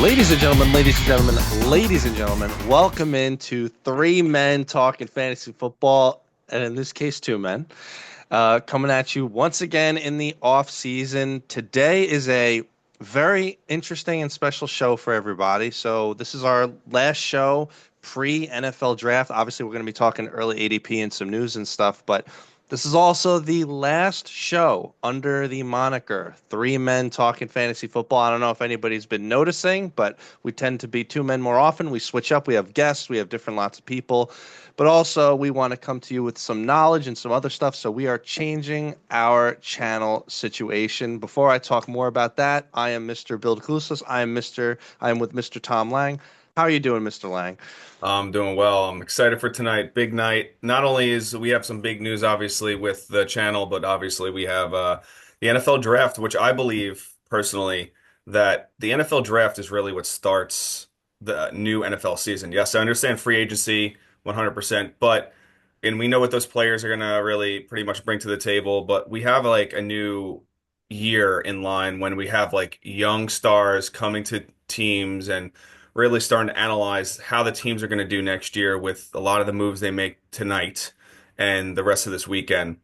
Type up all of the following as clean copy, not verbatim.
Ladies and gentlemen, welcome into three men talking fantasy football, and in this case, two men, coming at you once again in the off season. Today is a very interesting and special show for everybody. So this is our last show pre NFL draft. Obviously, we're going to be talking early ADP and some news and stuff, but this is also the last show under the moniker Three Men Talking Fantasy Football. I don't know if anybody's been noticing, but we tend to be two men more often. We switch up. We have guests. We have different lots of people. But also, we want to come to you with some knowledge and some other stuff. So we are changing our channel situation. Before I talk more about that, I am Mr. Bill Klusas. I am with Mr. Tom Lang. How are you doing, Mr. Lang? I'm doing well. I'm excited for tonight. Big night. Not only is we have some big news, obviously, with the channel, but obviously we have the NFL draft, which I believe personally that the NFL draft is really what starts the new NFL season. Yes, I understand free agency 100%, but and we know what those players are going to really pretty much bring to the table, but we have like a new year in line when we have like young stars coming to teams and really starting to analyze how the teams are going to do next year with a lot of the moves they make tonight and the rest of this weekend.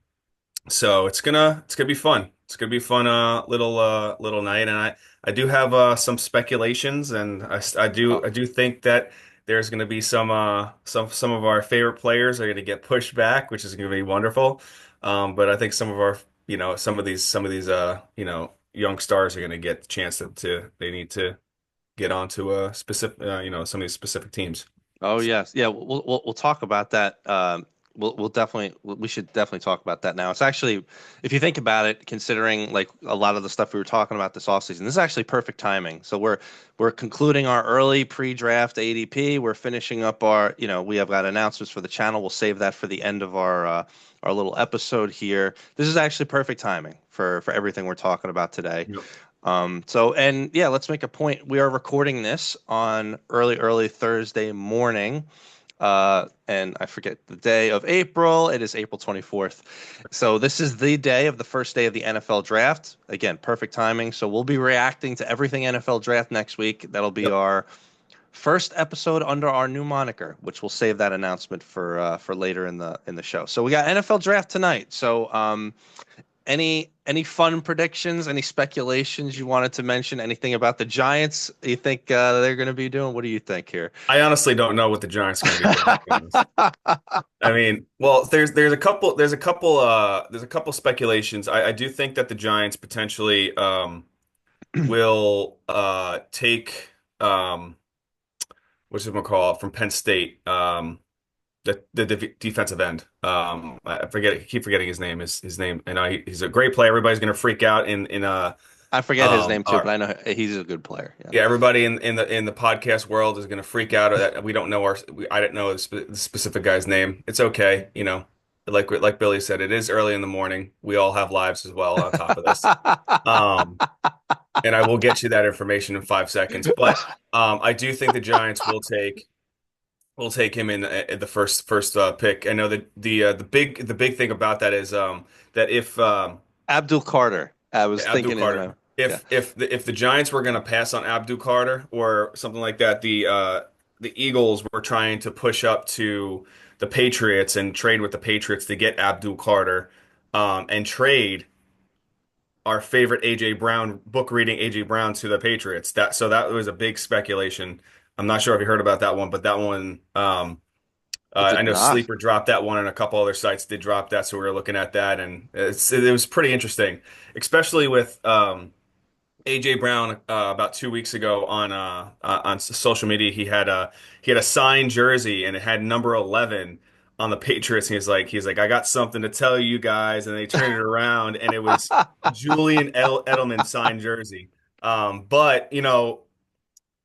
So it's gonna be fun. It's gonna be fun little night, and I do have some speculations, and I do think that there's gonna be some of our favorite players are gonna get pushed back, which is gonna be wonderful. But I think some of our some of these young stars are gonna get the chance to they need to get onto a specific some of these specific teams. Oh yes, yeah. We'll talk about that. We'll definitely we should definitely talk about that now. It's actually, if you think about it, considering like a lot of the stuff we were talking about this offseason, this is actually perfect timing. So we're concluding our early pre-draft ADP. We're finishing up our, we have got announcements for the channel. We'll save that for the end of our little episode here. This is actually perfect timing for everything we're talking about today. Yep. And yeah, let's make a point. We are recording this on early Thursday morning. And I forget the day of April. It is April 24th. So this is the day of the first day of the NFL draft. Again, perfect timing. So we'll be reacting to everything NFL draft next week. That'll be Yep. our first episode under our new moniker, which we'll save that announcement for later in the show. So we got NFL draft tonight. So any fun predictions? Any speculations you wanted to mention? Anything about the Giants you think they're going to be doing? What do you think here? I honestly don't know what the Giants are going to be doing, to be honest. I mean, well, there's a couple speculations. I do think that the Giants potentially will take what's it gonna call it from Penn State the defensive end. I forget keep forgetting his name. And he's a great player. Everybody's gonna freak out in I forget his name too, but our I know he's a good player. Yeah. yeah, everybody in the podcast world is going to freak out that we don't know I didn't know the specific guy's name. It's okay, like Billy said, it is early in the morning. We all have lives as well on top of this. Um, and I will get you that information in 5 seconds. But I do think the Giants will take him in the first pick. I know that the big thing about that is that if Abdul Carter. I was Abdul thinking his Carter. name. Yeah. If the Giants were going to pass on Abdul Carter or something like that, the Eagles were trying to push up to the Patriots and trade with the Patriots to get Abdul Carter, and trade our favorite AJ Brown book reading AJ Brown to the Patriots. That was a big speculation. I'm not sure if you heard about that one, but that one I I did know not. Sleeper dropped that one, and a couple other sites did drop that, so we were looking at that, and it was pretty interesting, especially with AJ Brown about 2 weeks ago on social media. He had a signed jersey, and it had number 11 on the Patriots. And he's like I got something to tell you guys, and they turned it around, and it was Julian Edelman signed jersey. But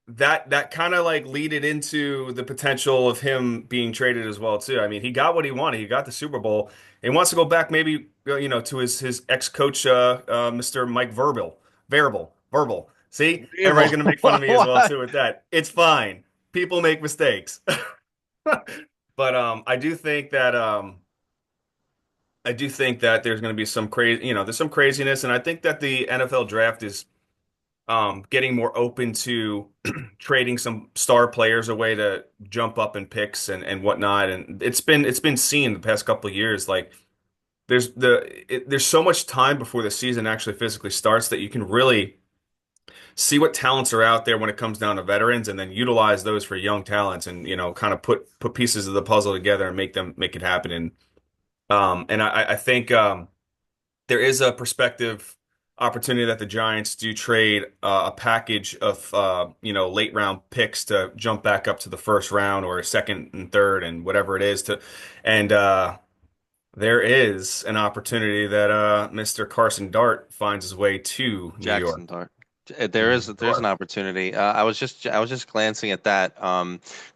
that kind of like leaded into the potential of him being traded as well too. I mean, he got what he wanted. He got the Super Bowl. And he wants to go back maybe to his ex-coach Mr. Mike Verbal. See? Everybody's Evil. going to make fun of me as well What? too with that. It's fine. People make mistakes. But I do think that there's going to be some crazy, there's some craziness, and I think that the NFL draft is getting more open to trading some star players away to jump up in picks and whatnot. And it's been seen the past couple of years. Like there's so much time before the season actually physically starts that you can really see what talents are out there when it comes down to veterans, and then utilize those for young talents, and kind of put pieces of the puzzle together and make it happen. And I think there is a perspective opportunity that the Giants do trade a package of late round picks to jump back up to the first round or second and third and whatever it is to and there is an opportunity that Mr. Carson Dart finds his way to New York. Jackson Dart. New There's an York. opportunity. I was just glancing at that.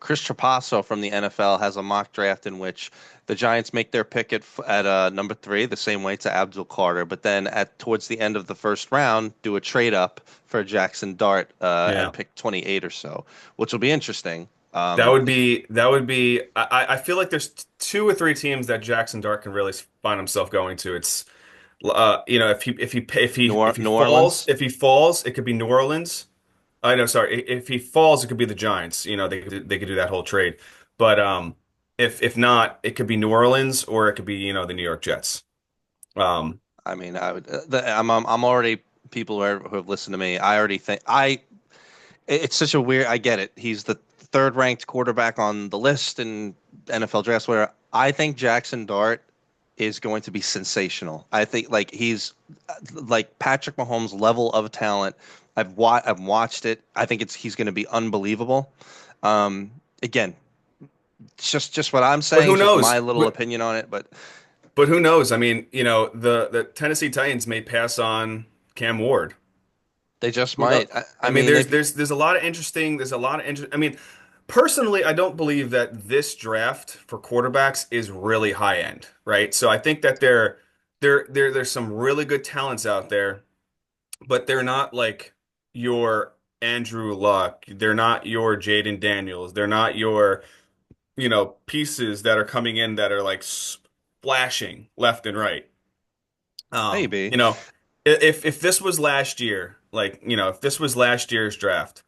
Chris Trapasso from the NFL has a mock draft in which the Giants make their pick at number 3, the same way to Abdul Carter, but then at towards the end of the first round, do a trade up for Jackson Dart Yeah. and pick 28 or so, which will be interesting. That would be I feel like there's two or three teams that Jackson Dart can really find himself going to. It's if he New falls, Orleans. it could be New Orleans. I know, sorry. If he falls, it could be the Giants. They could do that whole trade. But if not, it could be New Orleans, or it could be the New York Jets. Um, I mean, I would. I'm already people who have listened to me. I already think it's such a weird. I get it. He's the third ranked quarterback on the list in NFL drafts. Where I think Jackson Dart is going to be sensational. I think like he's like Patrick Mahomes level of talent. I've watched it. I think he's going to be unbelievable. Again, it's just what I'm but saying. who It's just knows? my little opinion on it. But But who knows? I mean, the Tennessee Titans may pass on Cam Ward. they just Who knows? might. I I mean, mean, they've there's a lot of interesting. There's a lot of interest. I mean, personally, I don't believe that this draft for quarterbacks is really high end, right? So I think that there's some really good talents out there, but they're not like your Andrew Luck. They're not your Jaden Daniels. They're not your pieces that are coming in that are like splashing left and right. maybe. If this was last year, like, if this was last year's draft,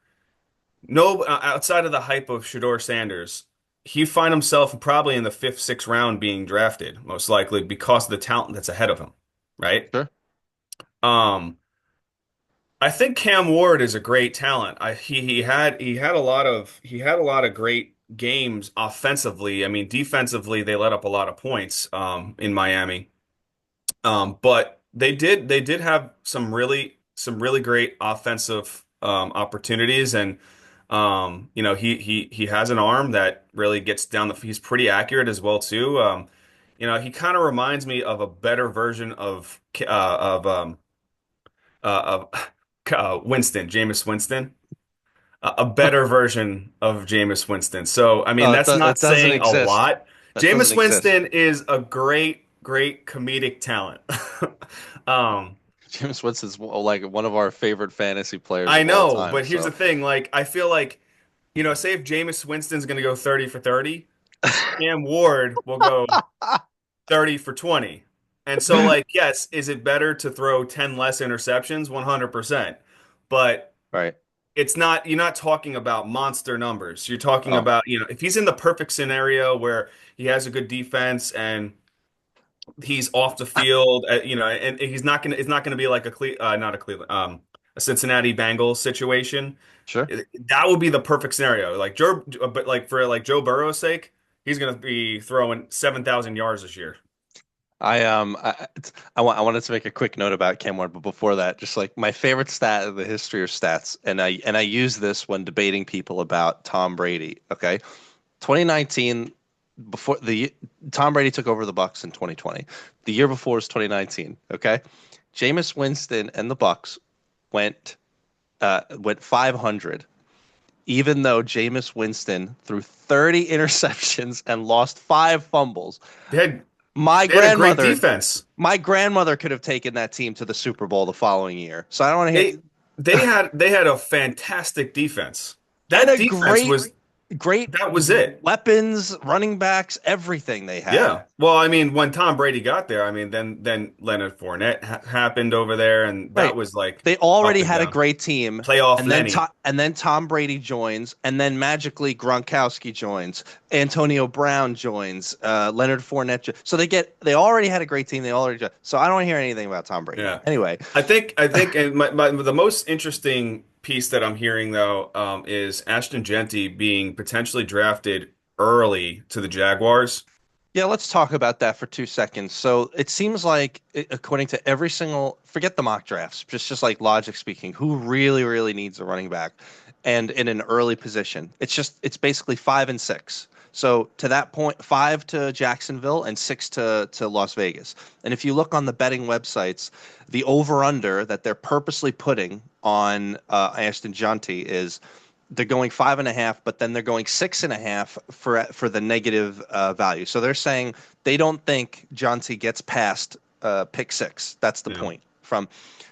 no, outside of the hype of Shador Sanders, he'd find himself probably in the fifth, sixth round being drafted, most likely because of the talent that's ahead of him, right? Sure. Um, I think Cam Ward is a great talent. He had a lot of great games offensively. I mean, defensively, they let up a lot of points in Miami. But they did have some really great offensive opportunities, and he has an arm that really gets down the. He's pretty accurate as well too. He kind of reminds me of a better version of Winston, Jameis Winston, a better version of Jameis Winston. So I mean, that's not It doesn't saying a exist. lot. That doesn't Jameis exist. Winston is a great, great comedic talent. Um, James Winston's like one of our favorite fantasy players I of all know, time. but here's the So, thing. Like, I feel like, say if Jameis Winston's going to go 30 for 30, Cam Ward will go 30 for 20. And so, like, yes, is it better to throw 10 less interceptions? 100%. But right. you're not talking about monster numbers. You're talking Oh, about, if he's in the perfect scenario where he has a good defense and he's off the field, and he's not gonna it's not gonna be like not a Cleveland, a Cincinnati Bengals situation. sure. That would be the perfect scenario. Like Joe, but like for like Joe Burrow's sake, he's gonna be throwing 7,000 yards this year. I wanted to make a quick note about Cam Ward, but before that, just like my favorite stat of the history of stats, and I use this when debating people about Tom Brady. Okay, 2019, before the Tom Brady took over the Bucks in 2020. The year before was 2019. Okay, Jameis Winston and the Bucks went 500, even though Jameis Winston threw 30 interceptions and lost 5 fumbles. They had My they had a great grandmother, defense. my grandmother could have taken that team to the Super Bowl the following year. So I don't want to They hear they had a fantastic defense. and That a defense great was. Great That was it. weapons, running backs, everything they had. Yeah. Well, I mean, when Tom Brady got there, I mean, then Leonard Fournette ha happened over there, and that Right. was like They up already and had a down. great team, Playoff and then Lenny. Tom Brady joins, and then magically Gronkowski joins, Antonio Brown joins, Leonard Fournette. So they already had a great team. They already so I don't hear anything about Tom Brady Yeah. anyway. I think, and the most interesting piece that I'm hearing though, is Ashton Genty being potentially drafted early to the Jaguars. Yeah, let's talk about that for 2 seconds. So it seems like, according to every single, forget the mock drafts, just like logic speaking, who really, really needs a running back and in an early position? It's basically 5 and 6. So to that point, 5 to Jacksonville and 6 to Las Vegas. And if you look on the betting websites, the over under that they're purposely putting on Ashton Junty is they're going 5.5, but then they're going 6.5 for the negative value. So they're saying they don't think John T gets past pick six. That's the Yeah. point.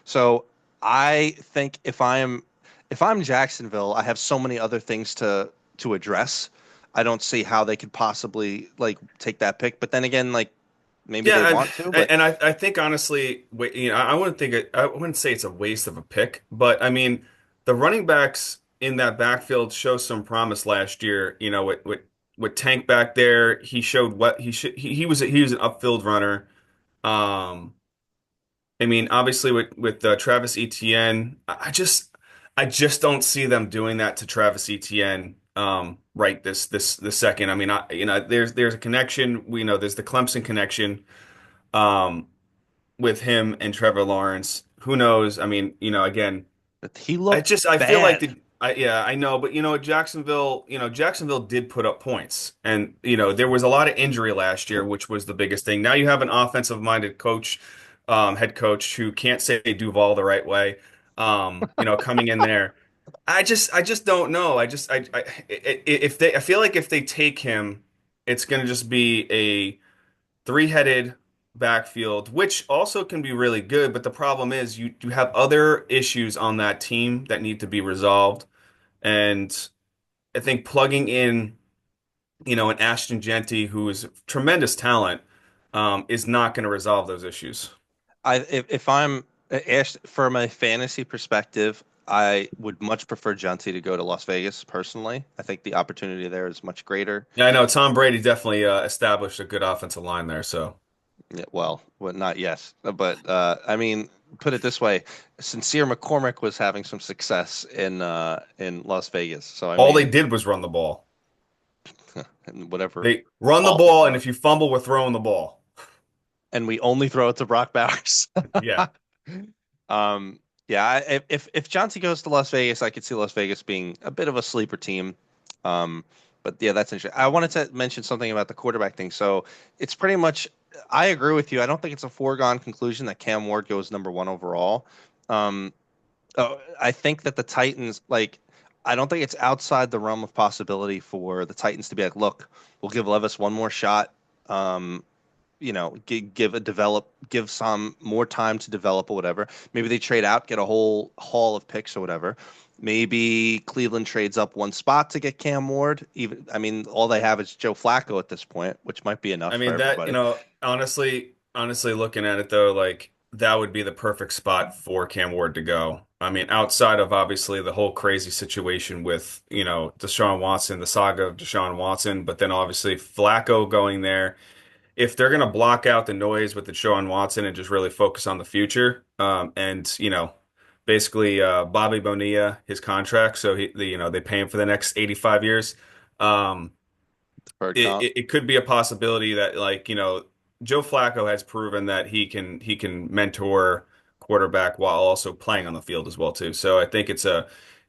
So I think if I'm Jacksonville, I have so many other things to address. I don't see how they could possibly like take that pick. But then again, like maybe they Yeah, want to. But and I think honestly, I wouldn't I wouldn't say it's a waste of a pick, but I mean, the running backs in that backfield show some promise last year. With Tank back there, he showed what he should. He was an upfield runner. Um, I mean, obviously with Travis Etienne, I just don't see them doing that to Travis Etienne. Right this second. I mean, there's a connection. We know there's the Clemson connection. Um, with him and Trevor Lawrence. Who knows? I mean, again, he looked I feel like bad. yeah, I know, but Jacksonville did put up points, and there was a lot of injury last year, which was the biggest thing. Now you have an offensive-minded coach, head coach who can't say Duval the right way, coming in there. I just don't know. I feel like if they take him, it's going to just be a three-headed backfield, which also can be really good. But the problem is you have other issues on that team that need to be resolved. And I think plugging in, an Ashton Genty who is tremendous talent, is not going to resolve those issues. If I'm asked from a fantasy perspective, I would much prefer Junty to go to Las Vegas personally. I think the opportunity there is much greater. Yeah, I know Tom Brady definitely established a good offensive line there. So Yeah, well, not yet, but I mean, put it this way: Sincere McCormick was having some success in Las Vegas. So I all they mean, did was run the ball. and whatever. They run the All they ball, and were, if you fumble, we're throwing the ball. and we only throw it to Brock Bowers. Yeah. Yeah, if Chauncey goes to Las Vegas, I could see Las Vegas being a bit of a sleeper team. Um, but yeah, that's interesting. I wanted to mention something about the quarterback thing. So it's pretty much, I agree with you. I don't think it's a foregone conclusion that Cam Ward goes number one overall. Um, I think that the Titans, like, I don't think it's outside the realm of possibility for the Titans to be like, look, we'll give Levis one more shot. Um, give some more time to develop or whatever. Maybe they trade out, get a whole haul of picks or whatever. Maybe Cleveland trades up one spot to get Cam Ward. Even I mean, all they have is Joe Flacco at this point, which might be enough I for mean that, everybody. honestly looking at it though, like that would be the perfect spot for Cam Ward to go. I mean, outside of obviously the whole crazy situation with, Deshaun Watson, the saga of Deshaun Watson, but then obviously Flacco going there. If they're gonna block out the noise with Deshaun Watson and just really focus on the future, and basically Bobby Bonilla, his contract, so they pay him for the next 85 years. Um, Deferred it, comp. it it could be a possibility that like Joe Flacco has proven that he can mentor quarterback while also playing on the field as well too. So I think it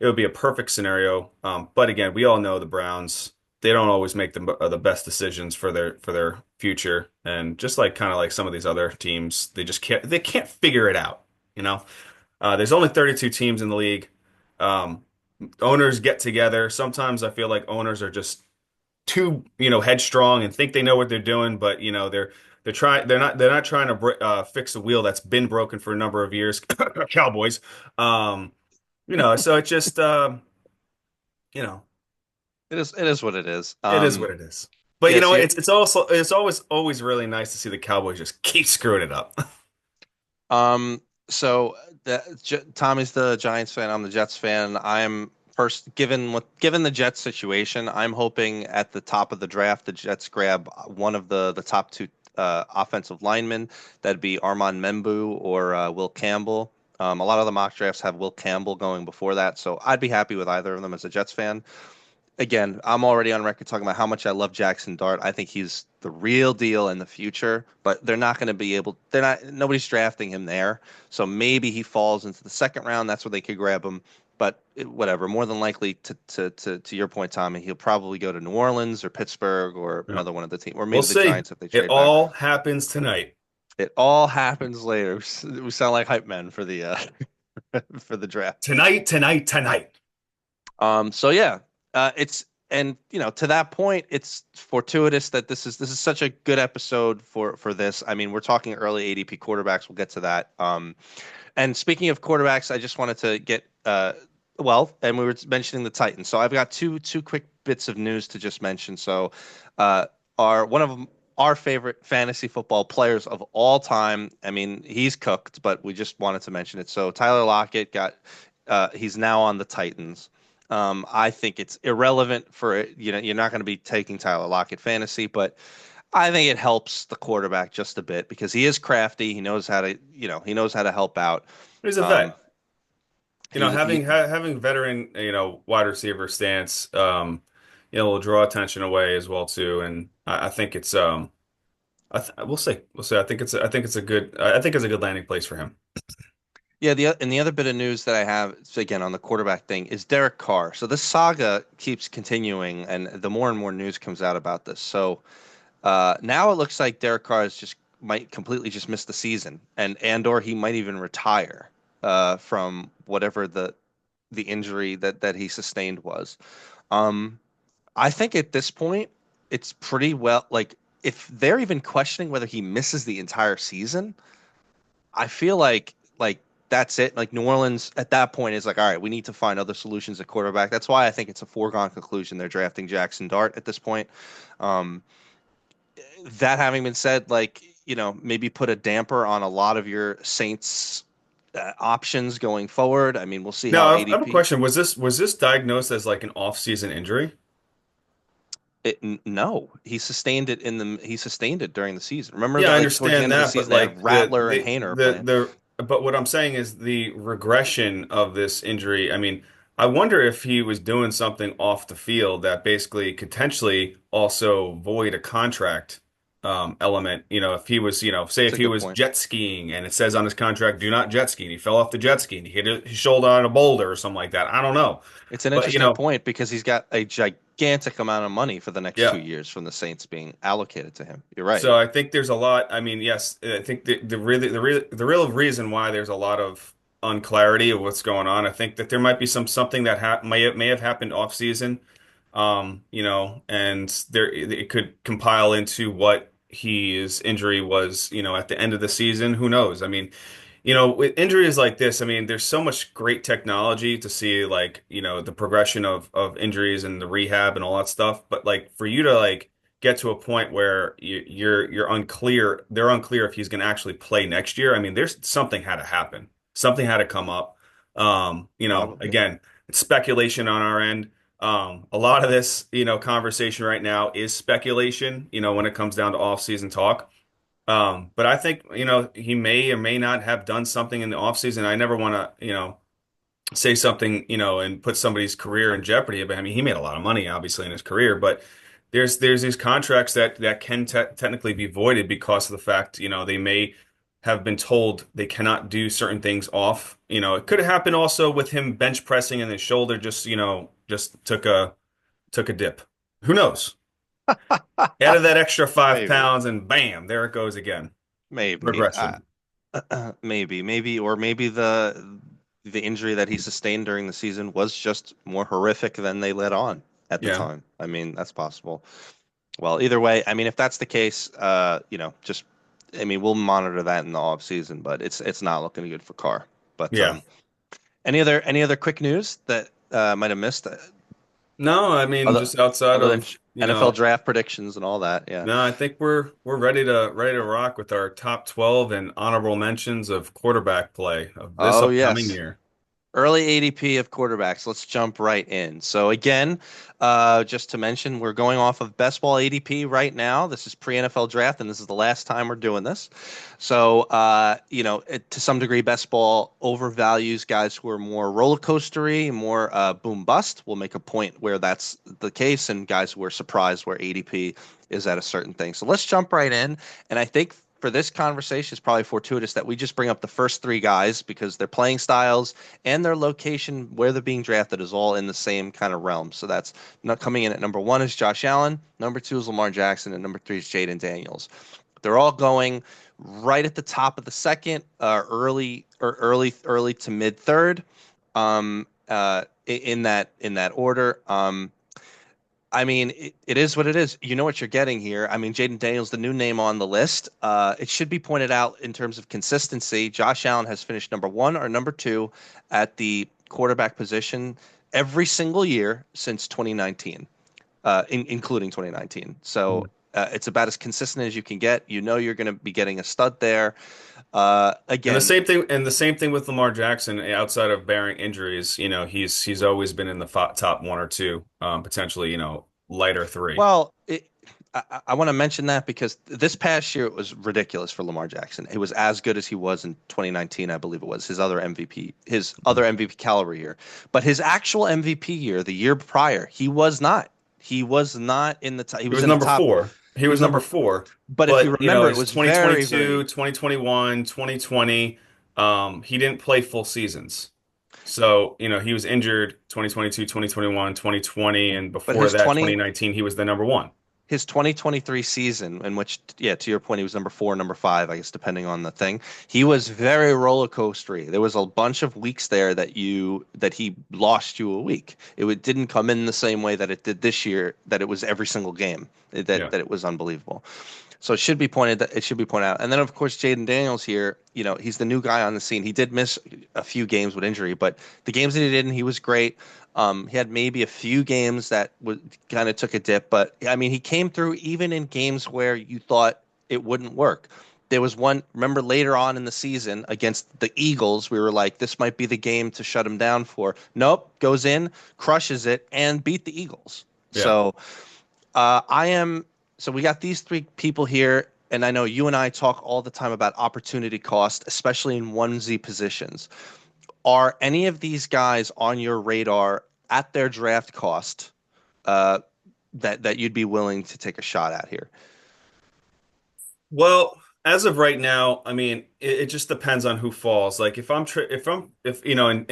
would be a perfect scenario. But again, we all know the Browns, they don't always make the best decisions for their future, and just like kind of like some of these other teams, they can't figure it out. You know, there's only 32 teams in the league. Um, Owners get together. Sometimes I feel like owners are just too headstrong and think they know what they're doing, but they're not trying to fix a wheel that's been broken for a number of years. Cowboys. So it's just you know It is what it is. It is what it is. But you Yeah, know, so you're, it's always really nice to see the Cowboys just keep screwing it up. so Tommy's the Giants fan. I'm the Jets fan. I'm first given the Jets situation, I'm hoping at the top of the draft the Jets grab one of the top two offensive linemen. That'd be Armand Membu or Will Campbell. A lot of the mock drafts have Will Campbell going before that, so I'd be happy with either of them as a Jets fan. Again, I'm already on record talking about how much I love Jackson Dart. I think he's the real deal in the future, but they're not going to be able, they're not, nobody's drafting him there. So maybe he falls into the second round. That's where they could grab him. But whatever, more than likely to your point, Tommy, he'll probably go to New Orleans or Pittsburgh or Yeah. another one of the team, or We'll maybe the see. Giants if they It trade back. all happens tonight. It all happens later. We sound like hype men for the for the draft. Tonight, tonight, tonight. So yeah, it's and to that point, it's fortuitous that this is such a good episode for this. I mean, we're talking early ADP quarterbacks. We'll get to that. And speaking of quarterbacks, I just wanted to get and we were mentioning the Titans. So I've got two quick bits of news to just mention. So, our one of our favorite fantasy football players of all time. I mean, he's cooked, but we just wanted to mention it. So Tyler Lockett he's now on the Titans. I think it's irrelevant for you're not going to be taking Tyler Lockett fantasy, but I think it helps the quarterback just a bit because he is crafty. He knows how to help out. He's a Um, vet. You know, he having veteran, wide receiver stance, will draw attention away as well too. And I think it's we'll see. I think it's a good landing place for him. Yeah, the other bit of news that I have so again on the quarterback thing is Derek Carr. So this saga keeps continuing, and the more and more news comes out about this. So now it looks like Derek Carr is just might completely just miss the season, and or he might even retire from whatever the injury that he sustained was. Um, I think at this point it's pretty well like if they're even questioning whether he misses the entire season. I feel like that's it. Like New Orleans at that point is like, all right, we need to find other solutions at quarterback. That's why I think it's a foregone conclusion they're drafting Jackson Dart at this point. Um, that having been said, like maybe put a damper on a lot of your Saints options going forward. I mean, we'll see how Now, I have a ADP. question. Was this diagnosed as like an off-season injury? No, he sustained it during the season. Remember Yeah, that I like towards the understand end of the that, but season they like had Rattler and Hayner playing. but what I'm saying is the regression of this injury. I mean, I wonder if he was doing something off the field that basically could potentially also void a contract element. You know, if he was, say It's if a he good was point. jet skiing and it says on his contract, do not jet ski, and he fell off the jet ski and he hit his shoulder on a boulder or something like that. I don't know. It's an But interesting point because he's got a gigantic amount of money for the next two yeah. years from the Saints being allocated to him. You're right. So I think there's a lot. I mean, yes, I think the real reason why there's a lot of unclarity of what's going on. I think that there might be something that may have happened off season, and there it could compile into what his injury was, at the end of the season. Who knows? I mean, with injuries like this, I mean, there's so much great technology to see, like, the progression of injuries and the rehab and all that stuff. But like for you to like get to a point where you're unclear, they're unclear if he's going to actually play next year. I mean, there's something had to happen, something had to come up. Probably. Again, it's speculation on our end. A lot of this, conversation right now is speculation, when it comes down to off-season talk. But I think, he may or may not have done something in the offseason. I never want to, say something, and put somebody's career in jeopardy. But I mean, he made a lot of money, obviously, in his career. But there's these contracts that can technically be voided because of the fact, they may have been told they cannot do certain things off. It could have happened also with him bench pressing and his shoulder just took a dip. Who knows? Added that extra five Maybe. pounds and bam, there it goes again. Maybe. Regression. Maybe the injury that he sustained during the season was just more horrific than they let on at the Yeah. time. I mean, that's possible. Well, either way, I mean, if that's the case, just I mean, we'll monitor that in the off season, but it's not looking good for Carr. But Yeah. any other quick news that I might have missed? No, I mean other just outside other than of, NFL draft predictions and all that. Yeah. no, I think we're ready to rock with our top 12 and honorable mentions of quarterback play of this Oh upcoming yes. year. Early ADP of quarterbacks. Let's jump right in. So again, just to mention, we're going off of best ball ADP right now. This is pre-NFL draft, and this is the last time we're doing this. So, to some degree, best ball overvalues guys who are more roller coastery, more boom bust. We'll make a point where that's the case, and guys who are surprised where ADP is at a certain thing. So let's jump right in. And I think for this conversation, it's probably fortuitous that we just bring up the first three guys because their playing styles and their location where they're being drafted is all in the same kind of realm. So that's not coming in at number one is Josh Allen, number two is Lamar Jackson, and number three is Jaden Daniels. They're all going right at the top of the second, early to mid third, in that order. I mean, it is what it is. You know what you're getting here. I mean, Jaden Daniels, the new name on the list. It should be pointed out in terms of consistency. Josh Allen has finished number one or number two at the quarterback position every single year since 2019, including 2019. So it's about as consistent as you can get. You know you're going to be getting a stud there. And the Again, same thing, with Lamar Jackson, outside of bearing injuries, he's always been in the top one or two, potentially, lighter three. well, I want to mention that because this past year it was ridiculous for Lamar Jackson. It was as good as he was in 2019, I believe it was his other MVP caliber year. But his actual MVP year, the year prior, he was not. He was not in the top. He He was was in the number top. four. He He was was number number. four. But if you But, remember, it his was very, 2022, very. 2021, 2020, he didn't play full seasons. So, he was injured 2022, 2021, 2020, and But before that, 2019, he was the number one. his 2023 season, in which, yeah, to your point, he was number four, number five, I guess, depending on the thing. He was very roller coastery. There was a bunch of weeks there that he lost you a week. Didn't come in the same way that it did this year. That it was every single game. Yeah. That it was unbelievable. So it should be pointed out. And then of course Jaden Daniels here, he's the new guy on the scene. He did miss a few games with injury, but the games that he didn't, he was great. He had maybe a few games that kind of took a dip, but I mean, he came through even in games where you thought it wouldn't work. There was one, remember later on in the season against the Eagles, we were like, this might be the game to shut him down for. Nope, goes in, crushes it, and beat the Eagles. Yeah. So uh, I am. So we got these three people here, and I know you and I talk all the time about opportunity cost, especially in onesie positions. Are any of these guys on your radar at their draft cost uh, that you'd be willing to take a shot at here? Well, as of right now, I mean, it just depends on who falls. Like if in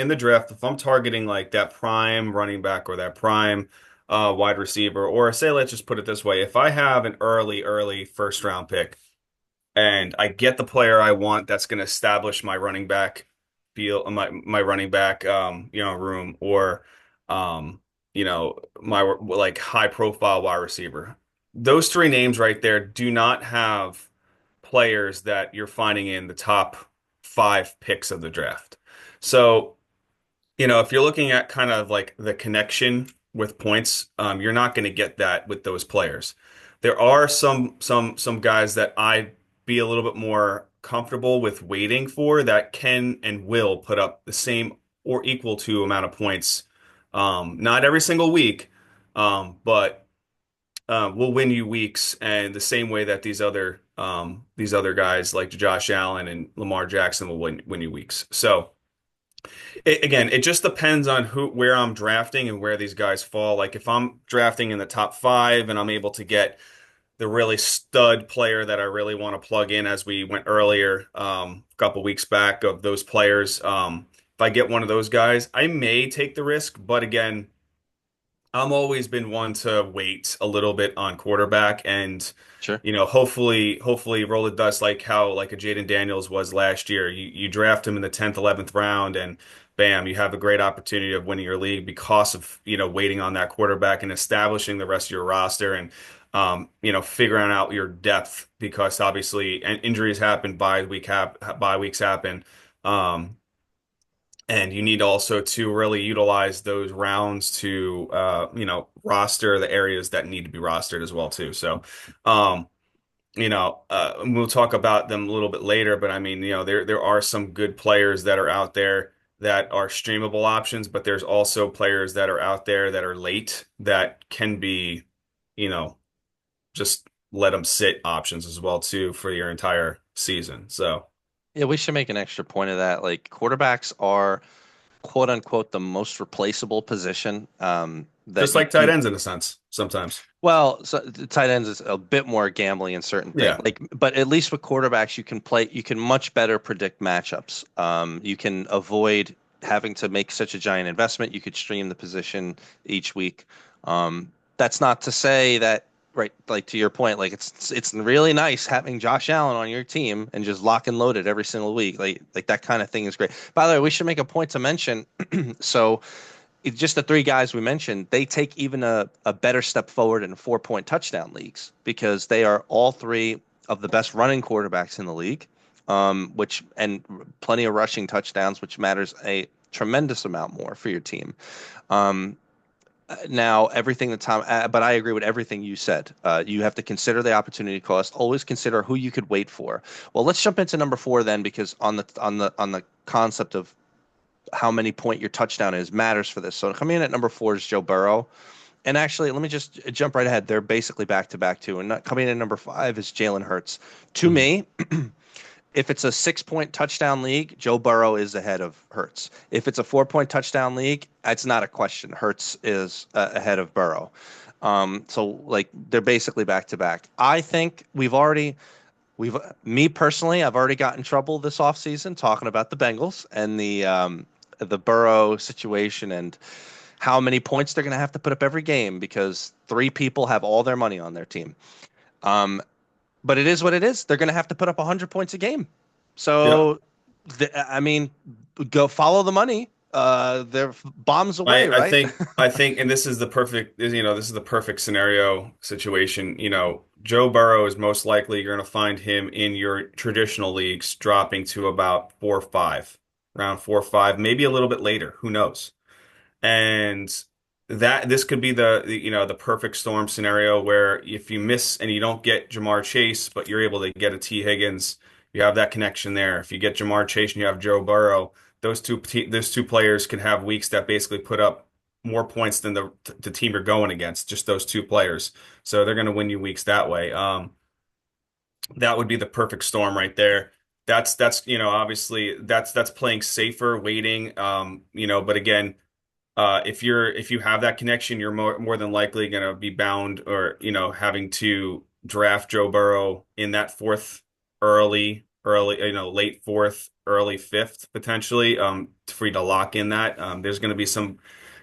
the draft, if I'm targeting like that prime running back or that prime wide receiver, or say let's just put it this way, if I have an early first round pick and I get the player I want that's going to establish my running back my running back room, or my like high profile wide receiver. Those three names right there do not have players that you're finding in the top five picks of the draft. So, if you're looking at kind of like the connection with points, you're not going to get that with those players. There are some guys that I'd be a little bit more comfortable with waiting for that can and will put up the same or equal to amount of points. Not every single week, but will win you weeks, and the same way that these other guys like Josh Allen and Lamar Jackson will win you weeks. So again, it just depends on where I'm drafting and where these guys fall. Like if I'm drafting in the top five and I'm able to get the really stud player that I really want to plug in, as we went earlier, a couple weeks back of those players. If I get one of those guys, I may take the risk, but again, I'm always been one to wait a little bit on quarterback and Sure. hopefully roll the dust like how like a Jaden Daniels was last year. You draft him in the 10th, 11th round and bam, you have a great opportunity of winning your league because of, waiting on that quarterback and establishing the rest of your roster and figuring out your depth because obviously injuries happen, bye weeks happen. Um, And you need also to really utilize those rounds to roster the areas that need to be rostered as well too. So um, we'll talk about them a little bit later, but I mean, there are some good players that are out there that are streamable options, but there's also players that are out there that are late that can be, you know, just let them sit options as well too for your entire season. So Yeah, we should make an extra point of that. Like quarterbacks are quote unquote the most replaceable position that just you like tight can. ends in a sense, sometimes. Well, so the tight ends is a bit more gambling in certain things. Yeah. Like, but at least with quarterbacks, you can play. You can much better predict matchups. You can avoid having to make such a giant investment. You could stream the position each week. That's not to say that, right? Like to your point, like it's really nice having Josh Allen on your team and just lock and load it every single week. Like that kind of thing is great. By the way, we should make a point to mention. So just the three guys we mentioned, they take even a better step forward in 4 point touchdown leagues because they are all three of the best running quarterbacks in the league, which and plenty of rushing touchdowns, which matters a tremendous amount more for your team. Um, Now, everything that Tom, but I agree with everything you said. You have to consider the opportunity cost. Always consider who you could wait for. Well, let's jump into number four then, because on the concept of how many point your touchdown is matters for this. So coming in at number four is Joe Burrow. And actually, let me just jump right ahead. They're basically back to back too. And coming in at number five is Jalen Hurts. To Mhm. me, if it's a 6 point touchdown league, Joe Burrow is ahead of Hurts. If it's a 4 point touchdown league, it's not a question. Hurts is ahead of Burrow. So like they're basically back to back. I think we've me personally, I've already got in trouble this offseason talking about the Bengals and the Burrow situation and how many points they're going to have to put up every game because three people have all their money on their team. Um, but it is what it is. They're going to have to put up 100 points a game. Yeah. So, I mean, go follow the money. They're bombs away, I right? think and this is the perfect this is the perfect scenario situation. Joe Burrow is most likely you're going to find him in your traditional leagues dropping to about 4 or 5, around 4 or 5, maybe a little bit later. Who knows? And that this could be the perfect storm scenario where if you miss and you don't get Jamar Chase, but you're able to get a T. Higgins, you have that connection there. If you get Jamar Chase and you have Joe Burrow, those two players can have weeks that basically put up more points than the team you're going against, just those two players. So they're going to win you weeks that way. That would be the perfect storm right there. That's obviously that's playing safer, waiting. But again, if you have that connection, you're more than likely going to be bound or having to draft Joe Burrow in that fourth, early, late fourth, early fifth potentially, for you to lock in that. There's going to be some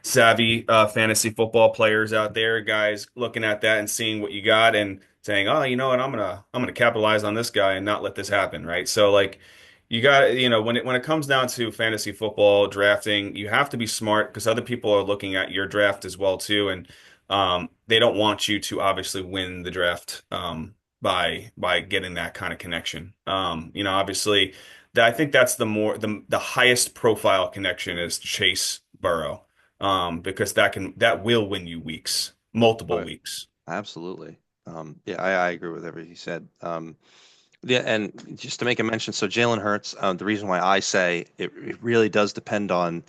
savvy fantasy football players out there, guys looking at that and seeing what you got and saying, oh, you know what, I'm gonna capitalize on this guy and not let this happen, right? So like. You got, when it comes down to fantasy football drafting, you have to be smart because other people are looking at your draft as well too, and they don't want you to obviously win the draft by getting that kind of connection. Obviously, I think that's the highest profile connection is Chase Burrow, because that will win you weeks, multiple Right. weeks. Absolutely. Yeah, I agree with everything you said. Yeah, and just to make a mention, so Jalen Hurts, the reason why I say it really does depend on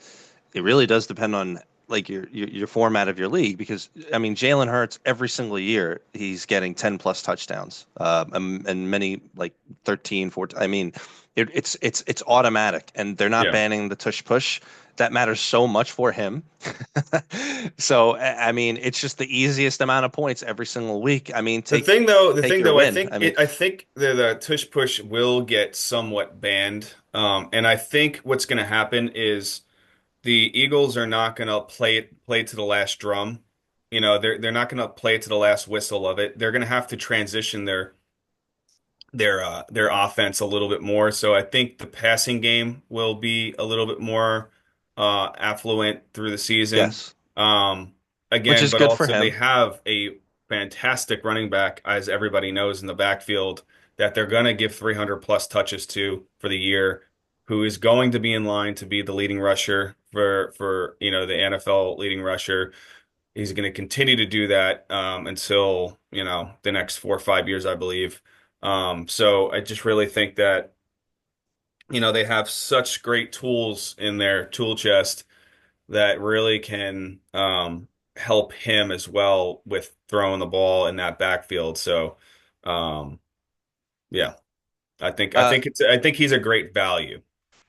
like your format of your league because I mean Jalen Hurts every single year he's getting 10 plus touchdowns and many like 13 14 I mean it's automatic and they're not Yeah. banning the tush push that matters so much for him. So I mean it's just the easiest amount of points every single week. I mean The take thing your though, win. I mean I think the tush push will get somewhat banned. And I think what's going to happen is the Eagles are not going to play to the last drum. They're not going to play to the last whistle of it. They're going to have to transition their offense a little bit more. So I think the passing game will be a little bit more affluent through the season. yes, Um, which Again, is but good for also they him. have a fantastic running back, as everybody knows in the backfield, that they're gonna give 300 plus touches to for the year. who is going to be in line to be the leading rusher for the NFL leading rusher. He's going to continue to do that until the next 4 or 5 years, I believe. So I just really think that they have such great tools in their tool chest that really can help him as well with throwing the ball in that backfield. So um, yeah, Uh, I think he's a great value.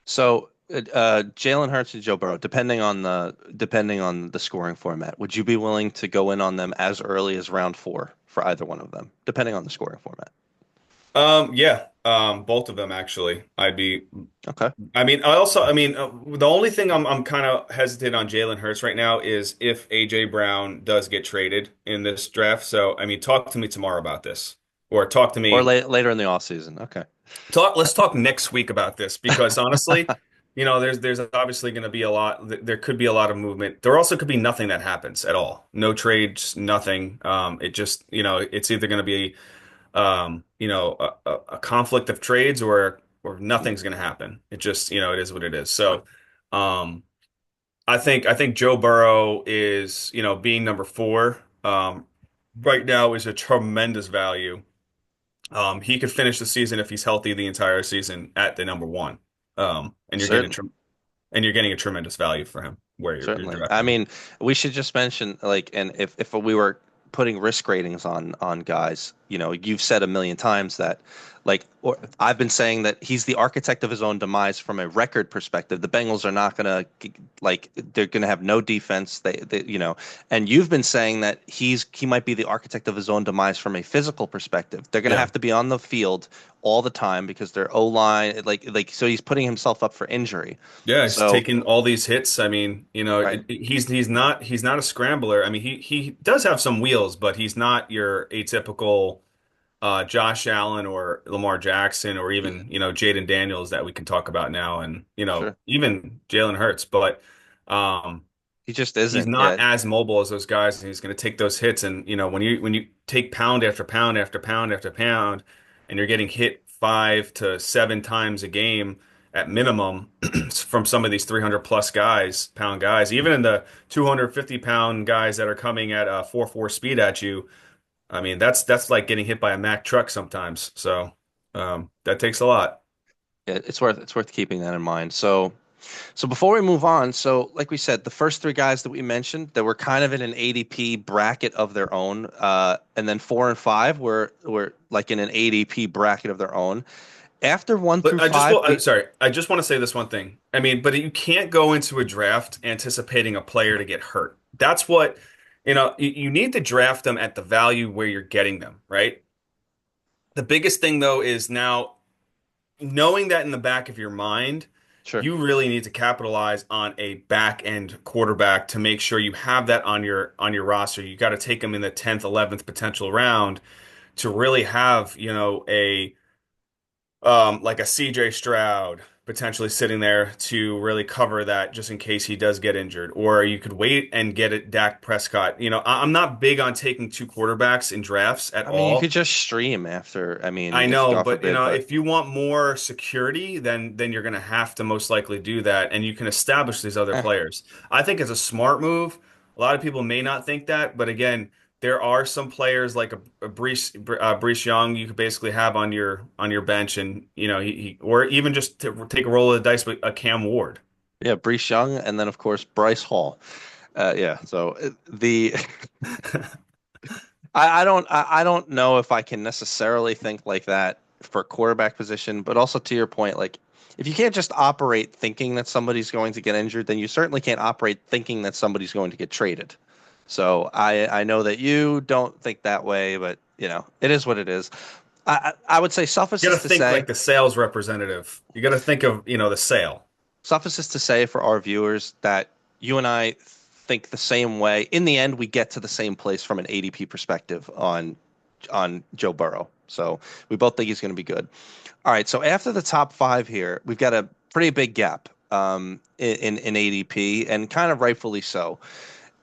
Jalen Hurts and Joe Burrow, depending on the scoring format, would you be willing to go in on them as early as round four for either one of them, depending on the scoring format? Yeah, both of them actually. Okay. The only thing I'm kind of hesitant on Jalen Hurts right now is if AJ Brown does get traded in this draft. So, I mean, talk to me tomorrow about this, or talk to Or me later in the offseason. Okay. let's talk next week about this because honestly, there's obviously going to be a lot. There could be a lot of movement. There also could be nothing that happens at all. No trades, nothing. It just, it's either going to be a conflict of trades or nothing's going to happen. It just, it is what it is. Right. So, um, I think Joe Burrow is, being number four, right now is a tremendous value. He could finish the season if he's healthy the entire season at the number one. And Certainly. you're getting a tremendous value for him where you're Certainly. I drafting him. mean, we should just mention like, and if we were putting risk ratings on guys, you've said a million times that like, or I've been saying that he's the architect of his own demise from a record perspective. The Bengals are not gonna like they're gonna have no defense. And you've been saying that he might be the architect of his own demise from a physical perspective. They're gonna Yeah. have to be on the field all the time because their O line, so he's putting himself up for injury. Yeah, he's So, taking all these hits. I mean, right. he's not a scrambler. I mean, he does have some wheels, but he's not your atypical Josh Allen or Lamar Jackson or even, Jaden Daniels that we can talk about now and, Sure. even Jalen Hurts, but um He just he's isn't. not Yeah. as mobile as those guys and he's going to take those hits and, when you take pound after pound after pound after pound and you're getting hit 5 to 7 times a game at minimum from some of these 300 plus pound guys, even in the 250-pound guys that are coming at 4.4 speed at you. I mean, that's like getting hit by a Mack truck sometimes. So that takes a lot. Yeah, it's worth keeping that in mind. So before we move on, so like we said, the first three guys that we mentioned that were kind of in an ADP bracket of their own, and then four and five were like in an ADP bracket of their own. After one But through five, I'm sorry, I just want to say this one thing. I mean, but you can't go into a draft anticipating a player to get hurt. That's what, you need to draft them at the value where you're getting them, right? The biggest thing though is now knowing that in the back of your mind, sure. you really need to capitalize on a back end quarterback to make sure you have that on your roster. You got to take them in the 10th, 11th potential round to really have, like a CJ Stroud potentially sitting there to really cover that just in case he does get injured. Or you could wait and get it Dak Prescott. I'm not big on taking two quarterbacks in drafts at I mean, you could all. just stream after. I mean, I if know, God but forbid, but if you want more security, then you're going to have to most likely do that, and you can establish these other eh, players. I think it's a smart move. A lot of people may not think that, but again, there are some players like a Brees Young you could basically have on your bench, and or even just to take a roll of the dice with a Cam Ward. yeah, Brees Young, and then of course Bryce Hall. Yeah. So the I don't know if I can necessarily think like that for quarterback position, but also to your point, like if you can't just operate thinking that somebody's going to get injured, then you certainly can't operate thinking that somebody's going to get traded. So I know that you don't think that way, but it is what it is. I would say You got to think like the sales representative. You got to think of, the sale. suffices to say for our viewers that you and I think the same way. In the end, we get to the same place from an ADP perspective on Joe Burrow. So we both think he's going to be good. All right. So after the top five here, we've got a pretty big gap in ADP, and kind of rightfully so.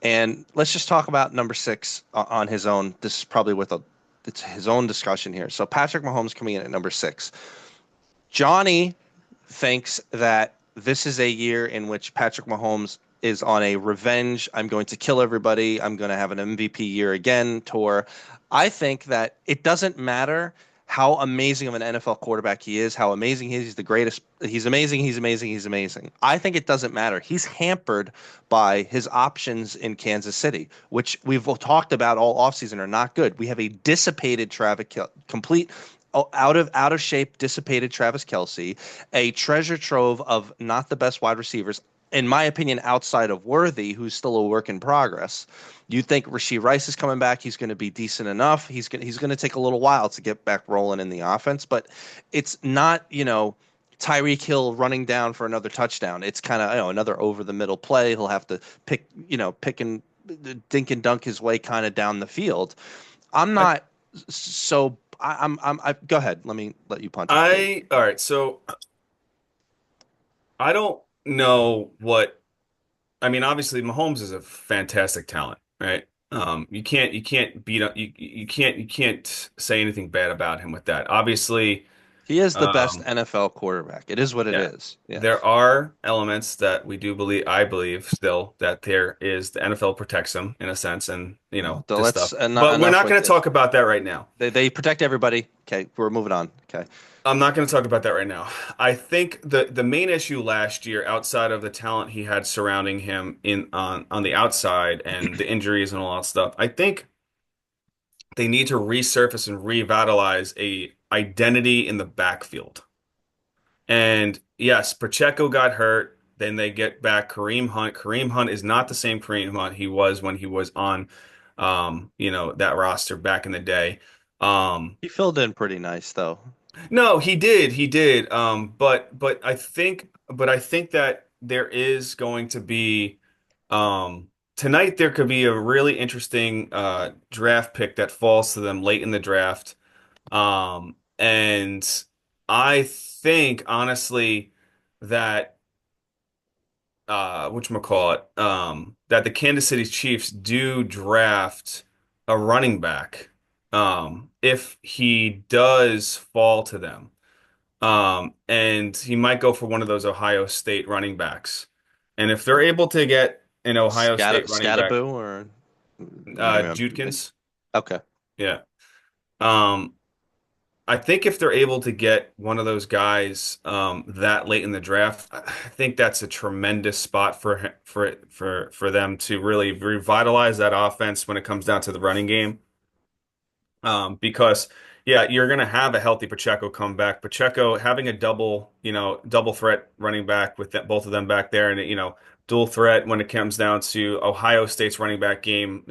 And let's just talk about number six on his own. This is probably it's his own discussion here. So Patrick Mahomes coming in at number six. Johnny thinks that this is a year in which Patrick Mahomes is on a revenge. I'm going to kill everybody. I'm going to have an MVP year again tour. I think that it doesn't matter how amazing of an NFL quarterback he is, how amazing he is. He's the greatest. He's amazing. He's amazing. He's amazing. I think it doesn't matter. He's hampered by his options in Kansas City, which we've talked about all offseason are not good. We have a dissipated complete out of shape, dissipated Travis Kelsey, a treasure trove of not the best wide receivers, in my opinion, outside of Worthy, who's still a work in progress. You think Rashee Rice is coming back? He's going to be decent enough. He's going to take a little while to get back rolling in the offense, but it's not Tyreek Hill running down for another touchdown. It's kind of another over the middle play. He'll have to pick and dink and dunk his way kind of down the field. I'm I, not so go ahead. Let me let you punt it, please. all right. So I don't know what, I mean, obviously Mahomes is a fantastic talent, right? You can't beat up, you can't say anything bad about him with that. Obviously, He is the best um, NFL quarterback. It is what it yeah, is. Yeah. there are elements that we do believe, I believe still that there is the NFL protects him in a sense, and Well, this let's stuff. But we're enough not with going to this. talk about that right now. They protect everybody. Okay, we're moving on. Okay. I'm not going to talk about that right now. I think the main issue last year, outside of the talent he had surrounding him in on the outside and the injuries and all that stuff, I think they need to resurface and revitalize a identity in the backfield. And yes, Pacheco got hurt. Then they get back Kareem Hunt. Kareem Hunt is not the same Kareem Hunt he was when he was on, that roster back in the day. Um, He filled in pretty nice though. No, he did. But I think that there is going to be tonight there could be a really interesting draft pick that falls to them late in the draft. And I think honestly that whatchamacallit, that the Kansas City Chiefs do draft a running back if he does fall to them. And he might go for one of those Ohio State running backs. And if they're able to get an Ohio State running back, Scattaboo or maybe Judkins, okay. yeah. Um, I think if they're able to get one of those guys that late in the draft, I think that's a tremendous spot for them to really revitalize that offense when it comes down to the running game. Because yeah, you're gonna have a healthy Pacheco come back. Pacheco having a double threat running back with both of them back there, and dual threat when it comes down to Ohio State's running back game.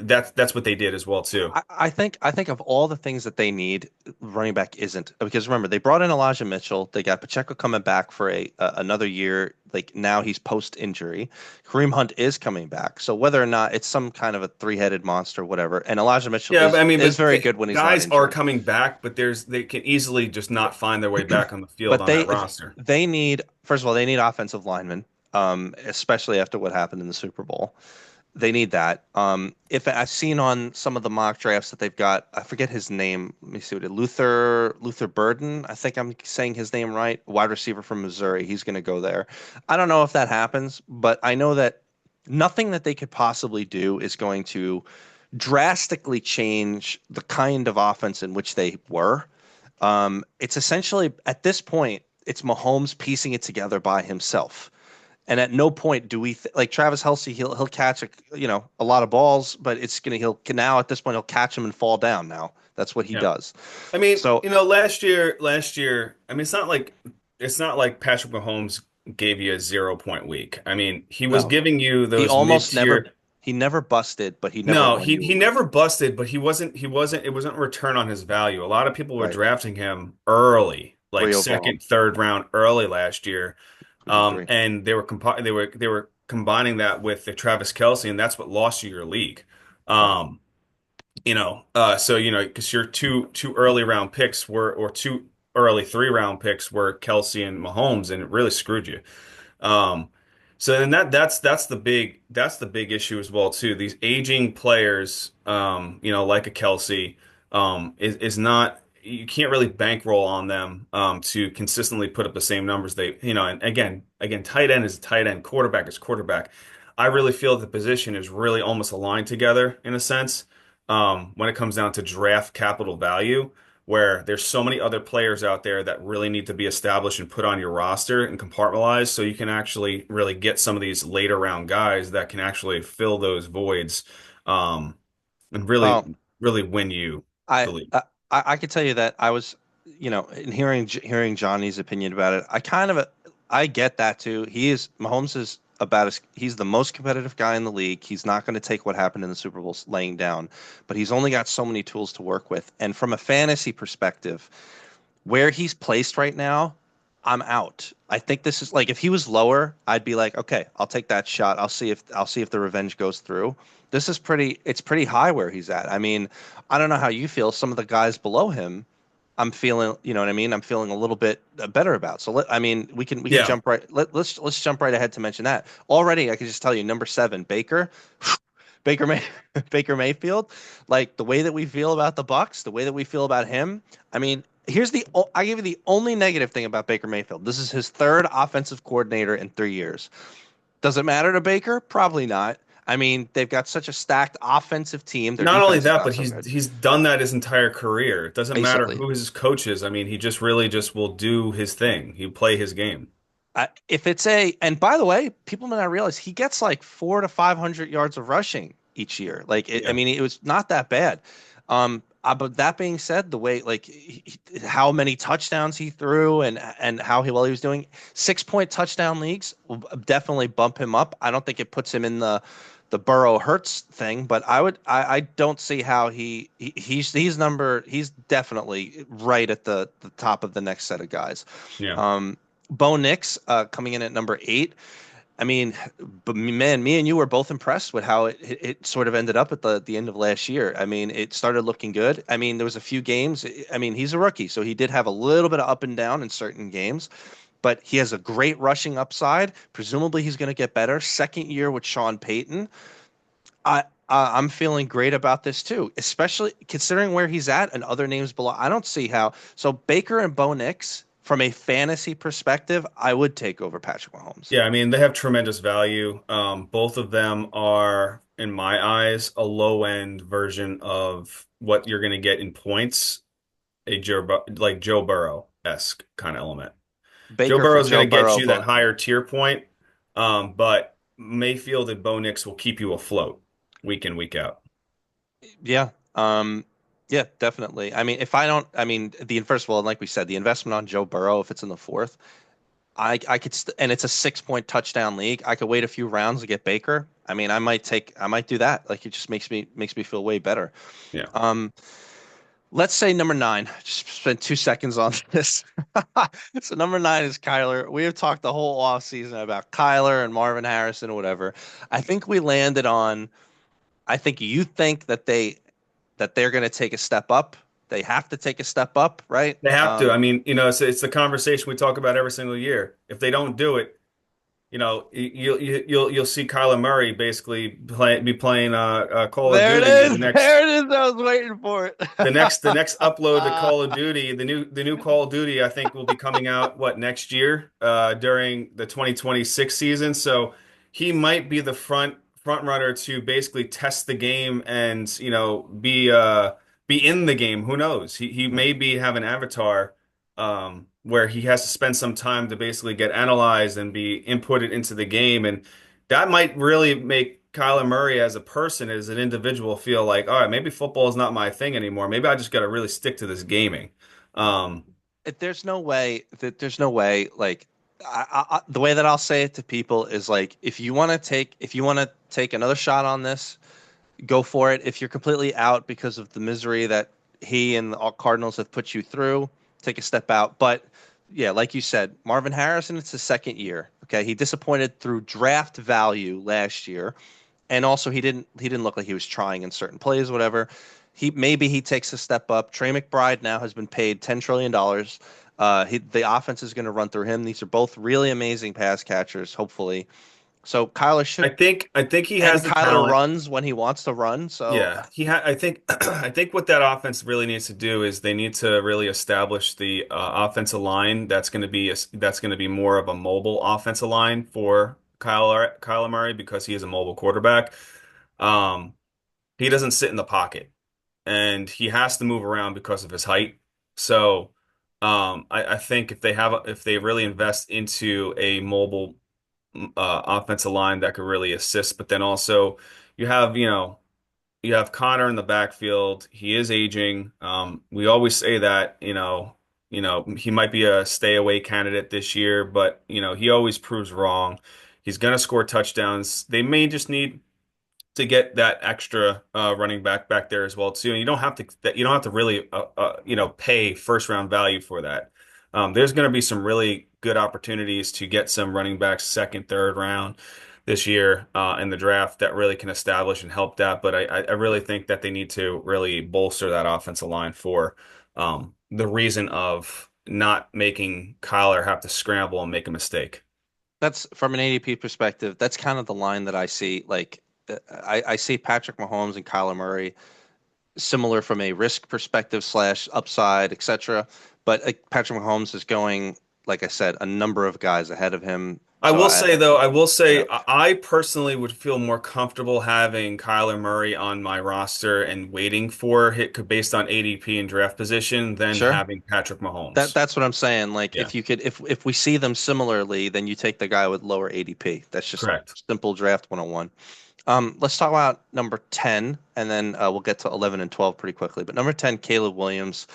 That's what they did as well too. I think of all the things that they need, running back isn't because remember they brought in Elijah Mitchell. They got Pacheco coming back for another year. Like now he's post injury. Kareem Hunt is coming back. So whether or not it's some kind of a three-headed monster, whatever, and Elijah Mitchell Yeah, but I mean, is but very good when he's not guys are injured. coming back, but they can easily just not find their way back on the field But on that roster. they need first of all they need offensive linemen, especially after what happened in the Super Bowl. They need that. If I've seen on some of the mock drafts that they've got, I forget his name. Let me see what it Luther Burden. I think I'm saying his name right. Wide receiver from Missouri. He's going to go there. I don't know if that happens, but I know that nothing that they could possibly do is going to drastically change the kind of offense in which they were. It's essentially at this point, it's Mahomes piecing it together by himself. And at no point do we like Travis Kelce. He'll catch a lot of balls, but it's gonna he'll now at this point he'll catch them and fall down. Now that's what he Yeah. does. I mean, So last year, I mean, it's not like Patrick Mahomes gave you a 0 point week. I mean, he was no, giving you he those almost never mid-tier. he never busted, but he never No, won he you he over. never busted, but it wasn't a return on his value. A lot of people were Right, drafting him early, like 3 overall. second, third round early last year. 3 And they were combining that with the Travis Kelce, and that's what lost you your league. Right. Um, so because your two early round picks were or two early 3 round picks were Kelce and Mahomes, and it really screwed you. Um, so then that's the big issue as well too. These aging players, like a Kelce, is not. you can't really bankroll on them to consistently put up the same numbers they, and again, tight end is tight end, quarterback is quarterback. I really feel the position is really almost aligned together in a sense when it comes down to draft capital value, where there's so many other players out there that really need to be established and put on your roster and compartmentalized so you can actually really get some of these later round guys that can actually fill those voids and Well, really win you I the league. I could tell you that I was, in hearing Johnny's opinion about it, I get that too. Mahomes is he's the most competitive guy in the league. He's not going to take what happened in the Super Bowl laying down, but he's only got so many tools to work with. And from a fantasy perspective, where he's placed right now, I'm out. I think this is like if he was lower, I'd be like, okay, I'll take that shot. I'll see if the revenge goes through. It's pretty high where he's at. I mean, I don't know how you feel. Some of the guys below him, I'm feeling, you know what I mean? I'm feeling a little bit better about. I mean, we can Yeah. jump right. Let's jump right ahead to mention that. Already, I can just tell you, number 7, Baker. Baker May Baker Mayfield, like the way that we feel about the Bucks, the way that we feel about him. I mean, I give you the only negative thing about Baker Mayfield. This is his third offensive coordinator in 3 years. Does it matter to Baker? Probably not. I mean, they've got such a stacked offensive team. Their Not only defense is that, not but so he's good. he's done that his entire career. It doesn't matter Basically, who his coach is. I mean, he just really just will do his thing. He play his game. if it's a, and by the way, people may not realize he gets like 400 to 500 yards of rushing each year. I Yeah. mean, it was not that bad. But that being said, the way how many touchdowns he threw and how well he was doing, 6 point touchdown leagues will definitely bump him up. I don't think it puts him in the Burrow Hurts thing, but I don't see how he's definitely right at the top of the next set of guys. Yeah. Um, Bo Nix coming in at number 8. I mean, but man, me and you were both impressed with how it sort of ended up at the end of last year. I mean, it started looking good. I mean, there was a few games. I mean, he's a rookie, so he did have a little bit of up and down in certain games, but he has a great rushing upside. Presumably, he's going to get better. Second year with Sean Payton. I'm feeling great about this too, especially considering where he's at and other names below. I don't see how. So Baker and Bo Nix, from a fantasy perspective, I would take over Patrick Mahomes. Yeah, I mean, they have tremendous value. Both of them are, in my eyes, a low end version of what you're going to get in points, like Joe Burrow-esque kind of element. Joe Baker Burrow for is going Joe to get Burrow, you that higher tier point, but Mayfield and Bo Nix will keep you afloat week in, week out. yeah, yeah, definitely. I mean, if I don't, I mean, the first of all, like we said, the investment on Joe Burrow, if it's in the fourth, I could, and it's a 6 point touchdown league. I could wait a few rounds to get Baker. I mean, I might do that. Like, it just makes me feel way better. Yeah. Um, let's say number 9. Just spend 2 seconds on this. So number 9 is Kyler. We have talked the whole off season about Kyler and Marvin Harrison or whatever. I think we landed on. I think you think that they're going to take a step up. They have to take a step up, right? They have to. I mean, it's the conversation we talk about every single year. If they don't do it, you'll see Kyler Murray basically be playing Call of There it Duty is. There it is. I was waiting for it. the next upload to Call of Duty, the new Call of Duty, I think will be coming out next year during the 2026 season. So he might be the front runner to basically test the game and be in the game. Who knows? He may be have an avatar where he has to spend some time to basically get analyzed and be inputted into the game, and that might really make Kyler Murray as a person, as an individual, feel like, all right, maybe football is not my thing anymore. Maybe I just got to really stick to this gaming. Um, There's no way. Like, the way that I'll say it to people is like, if you want to take another shot on this, go for it. If you're completely out because of the misery that he and the Cardinals have put you through, take a step out. But yeah, like you said, Marvin Harrison, it's his second year. Okay, he disappointed through draft value last year, and also he didn't look like he was trying in certain plays, whatever. He takes a step up. Trey McBride now has been paid $10 trillion. The offense is going to run through him. These are both really amazing pass catchers, hopefully. So Kyler should, I think he and has the Kyler talent. runs when he wants to run. So Yeah, I think I think what that offense really needs to do is they need to really establish the offensive line. That's going to be more of a mobile offensive line for Kyler Murray because he is a mobile quarterback. Um, he doesn't sit in the pocket, and he has to move around because of his height. So, I think if they really invest into a mobile offensive line that could really assist, but then also you have, you have Connor in the backfield. He is aging. We always say that, he might be a stay away candidate this year, but he always proves wrong. He's going to score touchdowns. They may just need to get that extra running back there as well too. And you don't have to really pay first round value for that. There's going to be some really good opportunities to get some running backs second, third round this year in the draft that really can establish and help that. But I really think that they need to really bolster that offensive line for the reason of not making Kyler have to scramble and make a mistake. that's from an ADP perspective. That's kind of the line that I see. Like I see Patrick Mahomes and Kyler Murray similar from a risk perspective slash upside, etc. But Patrick Mahomes is going, like I said, a number of guys ahead of him. I So will say though, I will you say know, I personally would feel more comfortable having Kyler Murray on my roster and waiting for hit based on ADP and draft position than sure. having Patrick Mahomes. That's what I'm saying. Like Yeah, if you could, if we see them similarly, then you take the guy with lower ADP. That's just correct. simple draft 101. Let's talk about number 10, and then we'll get to 11 and 12 pretty quickly. But number 10, Caleb Williams.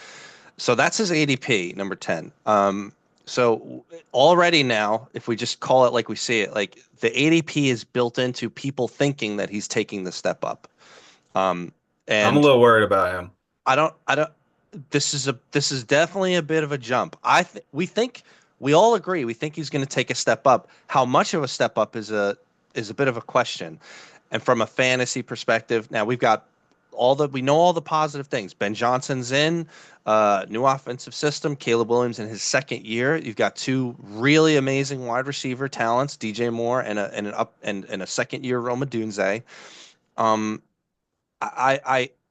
So that's his ADP, number 10. So already now, if we just call it like we see it, like the ADP is built into people thinking that he's taking the step up. Um, I'm a and little worried about him. I don't, this is definitely a bit of a jump. We think, we all agree, we think he's going to take a step up. How much of a step up is a bit of a question. And from a fantasy perspective, now we know all the positive things. Ben Johnson's in, new offensive system. Caleb Williams in his second year. You've got two really amazing wide receiver talents, DJ Moore and a second year Roma Dunze. Um,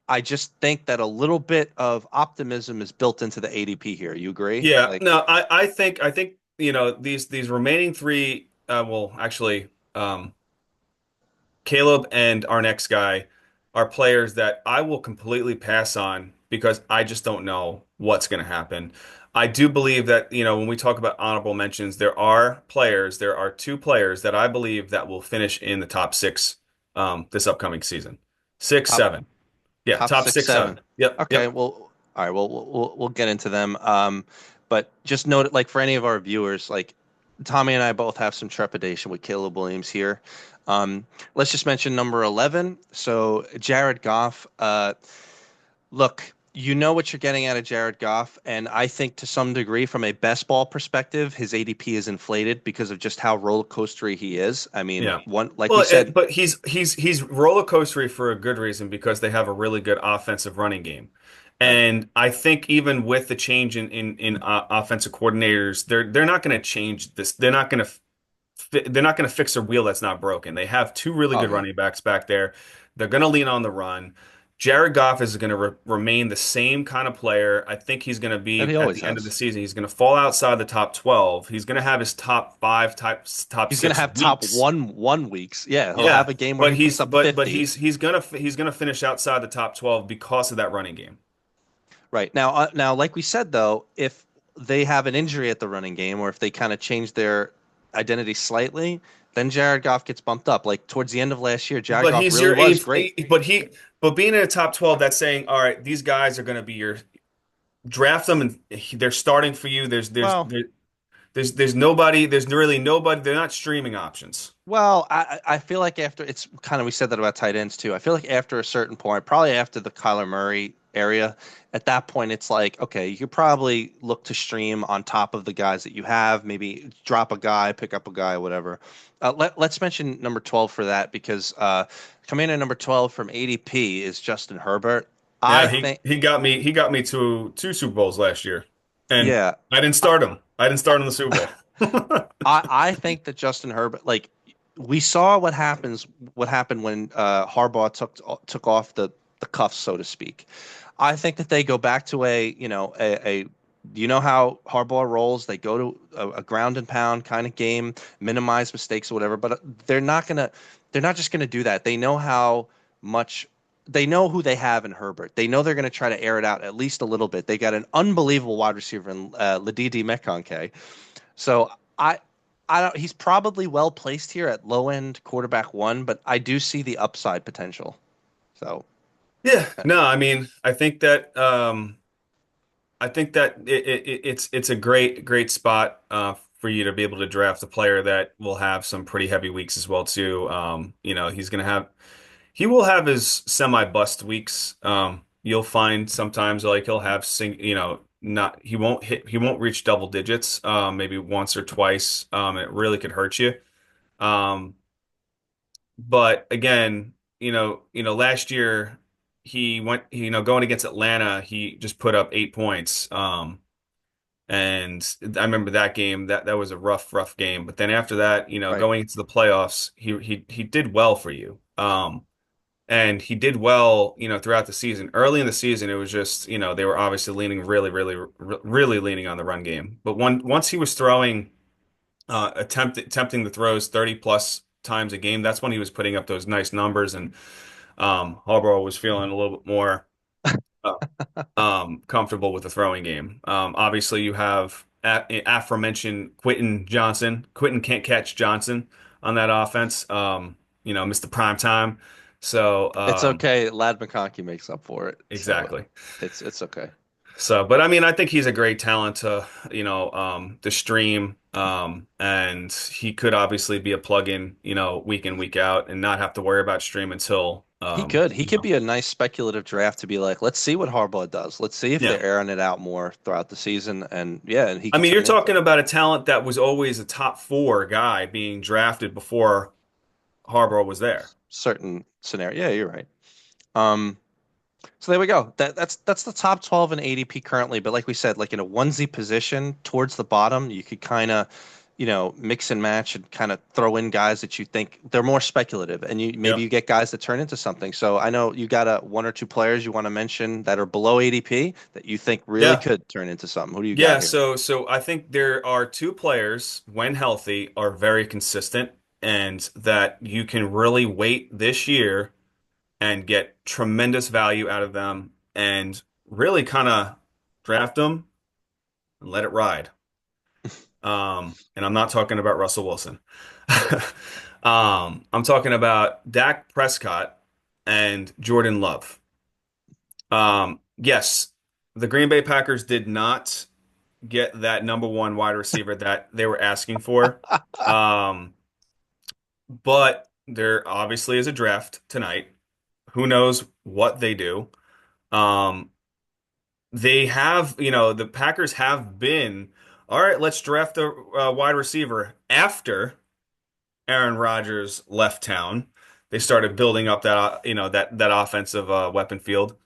I just think that a little bit of optimism is built into the ADP here. You agree? Yeah, Like, no, I think these remaining three. Well, actually, Caleb and our next guy are players that I will completely pass on because I just don't know what's going to happen. I do believe that, when we talk about honorable mentions, there are two players that I believe that will finish in the top six this upcoming season. Six, top seven. Yeah, top top six, six, seven. seven. Yep, Okay, yep. well, all right. Well, we'll get into them. But just note it, like for any of our viewers, like Tommy and I both have some trepidation with Caleb Williams here. Let's just mention number 11. So Jared Goff. Look, you know what you're getting out of Jared Goff, and I think to some degree, from a best ball perspective, his ADP is inflated because of just how roller coastery he is. I mean, Yeah. one like we Well, said, but he's roller coastery for a good reason because they have a really good offensive running game. right? And I think even with the change in offensive coordinators, they're not going to change this. They're not going to fix a wheel that's not broken. They have two really Oh good yeah, running backs back there. They're going to lean on the run. Jared Goff is going to remain the same kind of player. I think he's going to and be he at always the end of the has. season. He's going to fall outside the top 12. He's going to have his top five, top He's gonna six have top weeks. one weeks. Yeah, he'll have Yeah, a game where but he puts up but 50. he's gonna finish outside the top 12 because of that running game. Right. Now, like we said though, if they have an injury at the running game, or if they kind of change their identity slightly, then Jared Goff gets bumped up. Like towards the end of last year, Jared But Goff he's really your was eighth, great. but being in the top 12, that's saying, all right, these guys are gonna be your draft them and they're starting for you. Well, There's nobody, there's really nobody, they're not streaming options. I feel like after it's kind of we said that about tight ends too. I feel like after a certain point, probably after the Kyler Murray area, at that point it's like okay, you could probably look to stream on top of the guys that you have. Maybe drop a guy, pick up a guy, whatever. Let's mention number 12 for that because coming in at number 12 from ADP is Justin Herbert. I Yeah, think, he got me to two Super Bowls last year. And yeah, I didn't start him. I didn't start him in the Super Bowl. I think that Justin Herbert, like we saw what happened when Harbaugh took off the cuffs, so to speak. I think that they go back to a you know how Harbaugh rolls. They go to a ground and pound kind of game, minimize mistakes or whatever. But they're not just gonna do that. They know how much. They know who they have in Herbert. They know they're going to try to air it out at least a little bit. They got an unbelievable wide receiver in Ladidi Mekonke. So I I don't. He's probably well placed here at low end quarterback one, but I do see the upside potential. So Yeah, no, I mean, I think that it's a great spot for you to be able to draft a player that will have some pretty heavy weeks as well too. He will have his semi-bust weeks. You'll find sometimes like he'll have not he won't reach double digits maybe once or twice. It really could hurt you. Um, but again, last year he went, going against Atlanta, he just put up 8 points. And I remember that game. That was a rough game. But then after that, right, going into the playoffs, he did well for you. And he did well, throughout the season. Early in the season, it was just, they were obviously leaning really leaning on the run game. But once he was throwing, attempting the throws 30 plus times a game, that's when he was putting up those nice numbers, and Harbaugh was feeling a little bit more uh, comfortable with the throwing game. Obviously, you have aforementioned Quentin can't catch Johnson on that offense. Mr. Prime Time. So it's okay. Lad McConkey makes up for it, so exactly. it's okay. So, but I mean, I think he's a great talent to stream. And he could obviously be a plug-in, week in, week out, and not have to worry about stream until, He could be a nice speculative draft to be like, let's see what Harbaugh does. Let's see if yeah. they're airing it out more throughout the season, and yeah, and he I could mean, you're turn into talking about a talent that was always a top four guy being drafted before Harbaugh was there. certain scenario. Yeah, you're right. Um, So there we go. That's the top 12 in ADP currently. But like we said, like in a onesie position towards the bottom, you could kind of, mix and match and kind of throw in guys that you think they're more speculative, and maybe Yep. you get guys that turn into something. So I know you got a one or two players you want to mention that are below ADP that you think really Yeah. could turn into something. Who do you got Yeah. here? So I think there are two players when healthy are very consistent and that you can really wait this year and get tremendous value out of them and really kind of draft them and let it ride. And I'm not talking about Russell Wilson. I'm talking about Dak Prescott and Jordan Love. Yes, the Green Bay Packers did not get that number one wide receiver that they were asking for. Um, but there obviously is a draft tonight. Who knows what they do? Um, they have, the Packers have been, all right, let's draft a wide receiver after Aaron Rodgers left town. They started building up that, that offensive weapon field.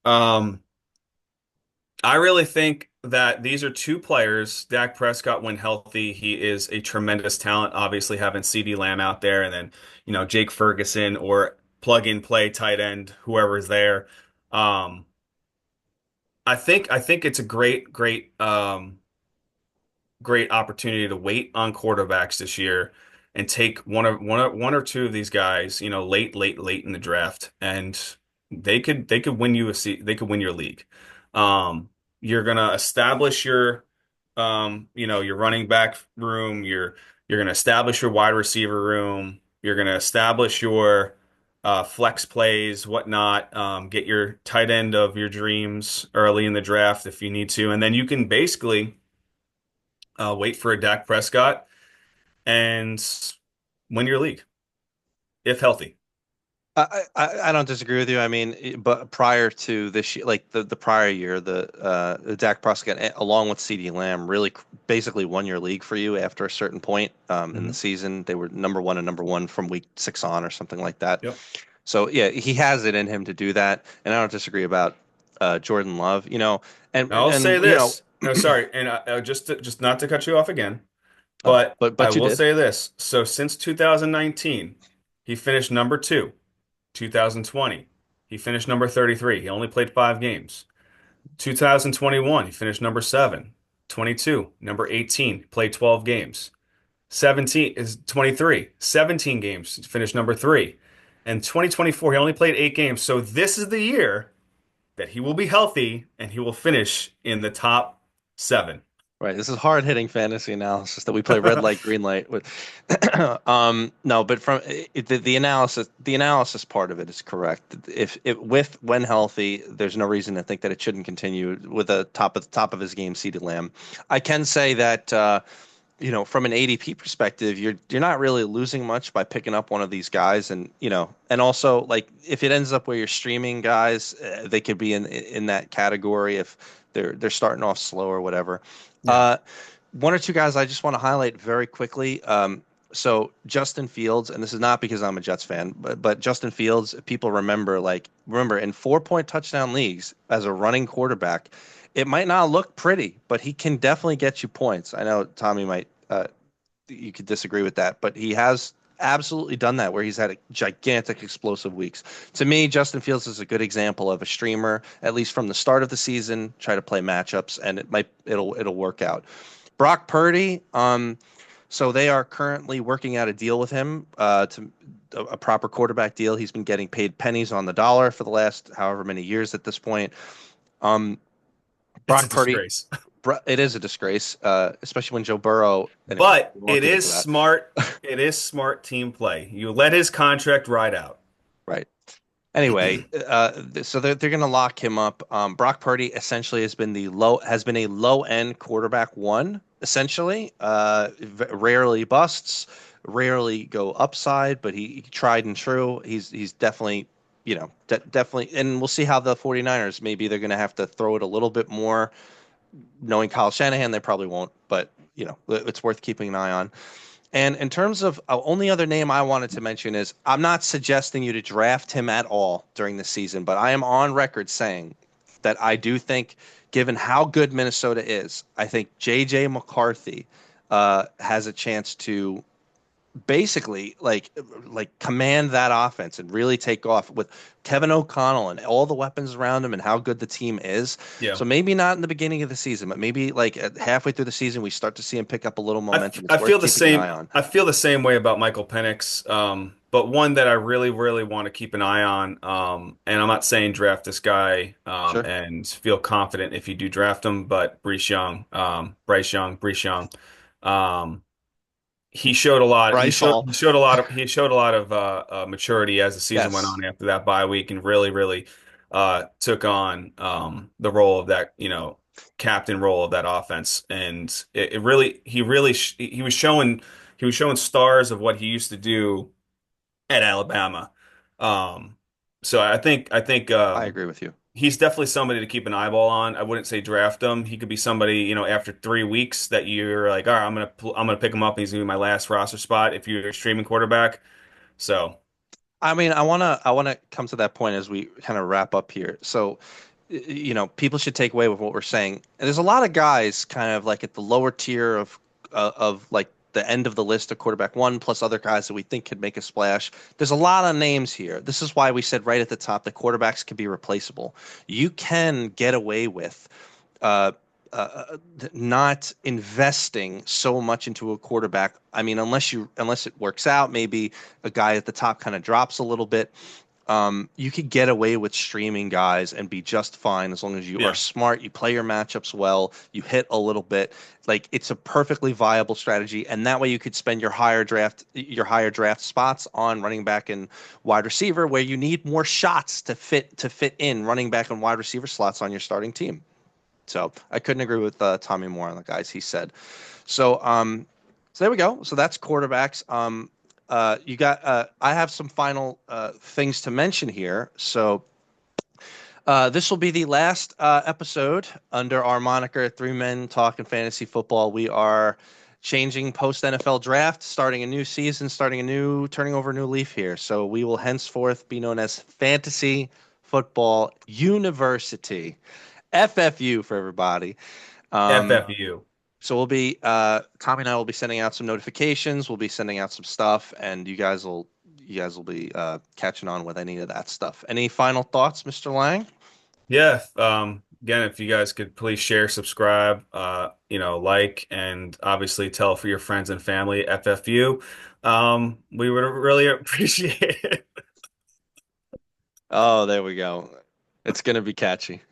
Um, I really think that these are two players. Dak Prescott, when healthy, he is a tremendous talent. Obviously, having CeeDee Lamb out there, and then Jake Ferguson or plug and play tight end, whoever is there. Um, I think it's a great opportunity to wait on quarterbacks this year and take one or two of these guys, late in the draft, and they could win you they could win your league. You're gonna establish your running back room. You're gonna establish your wide receiver room. You're gonna establish your flex plays, whatnot. Get your tight end of your dreams early in the draft if you need to, and then you can basically wait for a Dak Prescott and win your league if healthy. I don't disagree with you. I mean, but prior to this year, like the prior year, the Dak Prescott along with CeeDee Lamb really basically won your league for you after a certain point in the Hmm. season. They were number one and number one from week six on or something like that. Yep. So yeah, he has it in him to do that, and I don't disagree about Jordan Love. I'll say And this. No, sorry, and just not to cut you off again. Oh, But I but you will did. say this. So since 2019, he finished number two. 2020, he finished number 33. He only played 5 games. 2021, he finished number seven. 22, number 18, played 12 games. 17 is 23, 17 games, finished number three. And 2024, he only played 8 games. So this is the year that he will be healthy and he will finish in the top seven. Right. This is hard hitting fantasy analysis that we play red light, green light with. No, but from the analysis part of it is correct. If it with when healthy, there's no reason to think that it shouldn't continue with a top of his game, CeeDee Lamb. I can say that from an ADP perspective, you're not really losing much by picking up one of these guys, and and also like if it ends up where you're streaming guys, they could be in that category if they're starting off slow or whatever. Yeah. Uh, One or two guys I just want to highlight very quickly. So Justin Fields, and this is not because I'm a Jets fan, but Justin Fields, people remember in 4 point touchdown leagues as a running quarterback, it might not look pretty, but he can definitely get you points. I know Tommy might you could disagree with that, but he has absolutely done that where he's had a gigantic explosive weeks. To me, Justin Fields is a good example of a streamer, at least from the start of the season, try to play matchups and it'll work out. Brock Purdy, so they are currently working out a deal with him to a proper quarterback deal. He's been getting paid pennies on the dollar for the last however many years at this point. Um, It's a Brock Purdy, disgrace. it is a disgrace, especially when Joe Burrow. Anyway, But we won't it get is into that. smart. It is smart team play. You let his contract ride out. Right. Anyway, so they're going to lock him up. Brock Purdy essentially has been a low end quarterback one essentially. Rarely busts, rarely go upside, but he tried and true. He's definitely definitely, and we'll see how the 49ers maybe they're going to have to throw it a little bit more. Knowing Kyle Shanahan, they probably won't, but it's worth keeping an eye on. And in terms of only other name I wanted to mention is I'm not suggesting you to draft him at all during the season, but I am on record saying that I do think, given how good Minnesota is, I think J.J. McCarthy has a chance to basically like command that offense and really take off with Kevin O'Connell and all the weapons around him and how good the team is. Yeah. So maybe not in the beginning of the season, but maybe like halfway through the season we start to see him pick up a little momentum. It's I feel worth the keeping an same. eye on. I feel the same way about Michael Penix. But one that I really, really want to keep an eye on. And I'm not saying draft this guy, Sure. and feel confident if you do draft him, but Bryce Young. Um, he showed a lot. Bryce Hall. He showed a lot of maturity as the season went Yes, on after that bye week, and really, really took on the role of that, captain role of that offense. And it really, he was showing stars of what he used to do at Alabama. Um, so I think I agree with you. he's definitely somebody to keep an eyeball on. I wouldn't say draft him. He could be somebody, after 3 weeks that you're like, all right, I'm gonna pick him up and he's gonna be my last roster spot if you're a streaming quarterback. So I mean, I wanna come to that point as we kind of wrap up here. So, people should take away with what we're saying. And there's a lot of guys kind of like at the lower tier of like the end of the list of quarterback one, plus other guys that we think could make a splash. There's a lot of names here. This is why we said right at the top that quarterbacks can be replaceable. You can get away with uh, not investing so much into a quarterback. I mean, unless it works out, maybe a guy at the top kind of drops a little bit. You could get away with streaming guys and be just fine as long as you are yeah, smart, you play your matchups well, you hit a little bit. Like it's a perfectly viable strategy, and that way you could spend your higher draft spots on running back and wide receiver, where you need more shots to fit in running back and wide receiver slots on your starting team. So I couldn't agree with Tommy Moore on the guys he said. So so there we go. So that's quarterbacks. You got. I have some final things to mention here. So this will be the last episode under our moniker Three Men Talking Fantasy Football. We are changing post NFL draft, starting a new season, turning over a new leaf here. So we will henceforth be known as Fantasy Football University. FFU for everybody. Um, FFU. So we'll be Tommy and I will be sending out some notifications. We'll be sending out some stuff, and you guys will be catching on with any of that stuff. Any final thoughts, Mr. Lang? Yeah. Again, if you guys could please share, subscribe, like, and obviously tell for your friends and family, FFU. We would really appreciate it. Oh, there we go. It's gonna be catchy.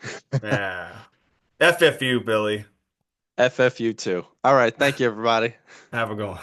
Yeah. FFU, Billy. FFU too. All right. Thank you, everybody. Have a good one.